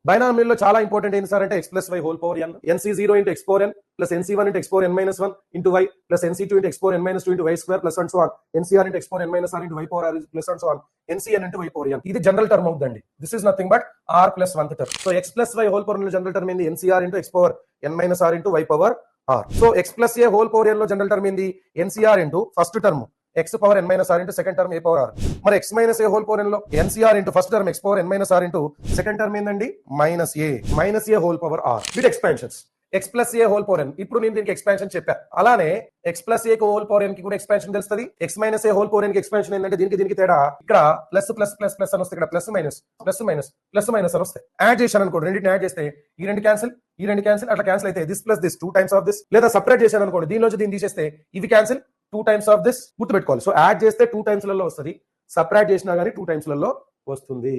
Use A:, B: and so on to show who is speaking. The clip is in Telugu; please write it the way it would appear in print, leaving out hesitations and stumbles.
A: బైనామియల్ లో చాలా ఇంపార్టెంట్ ఏంటి సార్ అంటే x plus y whole power n, nc0 into x power n plus nc1 into x power n minus 1 into y plus nc2 into x power n minus 2 into y square plus and so on, ncr into x power n minus r into y power r plus and so on, ncn into y power n. ఇది జనరల్ టర్మ్ అవుతుందండి. This is nothing but r plus 1th term. So x plus y whole power n లో జనరల్ టర్మ్ ఏంది ncr into x power n minus r into y power r. So x plus a whole power n లో జనరల్ టర్మ్ ఏంది ncr into first term x power n minus r into second term a power r. మరి x minus a whole power n లో ncr into first term x power n minus r into second term ఏందండి minus a whole power r with expansions. x plus a whole power n. ఇప్పుడు నేను దీనికి ఎక్స్పాన్షన్ చెప్పా. అలానే x plus a whole power n కి కూడా ఎక్స్పాన్షన్ తెలుస్తుంది. x minus a whole power n కి ఎక్స్పాన్షన్ ఏంటంటే దీనికి తేడా ఇక్కడ ప్లస్ ప్లస్ ప్లస్ ప్లస్ అని వస్తే ఇక్కడ plus minus plus minus plus minus అని వస్తాయి. యాడ్ చేశాను అనుకోండి, రెండింటిని యాడ్ చేస్తే ఈ రెండు క్యాన్సిల్ అట్లా క్యాన్సిల్ అయితే this plus this 2 times of this. లేదా సపరేట్ చేశాను అనుకోండి, దీనిలోంచి దీన్ని తీసేస్తే ఇవి క్యాన్సిల్ 2 times ఆఫ్ దిస్. గుర్తుపెట్టుకోవాలి. సో యాడ్ చేస్తే 2 times లలో వస్తుంది, సపరేట్ చేసినా కానీ 2 times లలో వస్తుంది.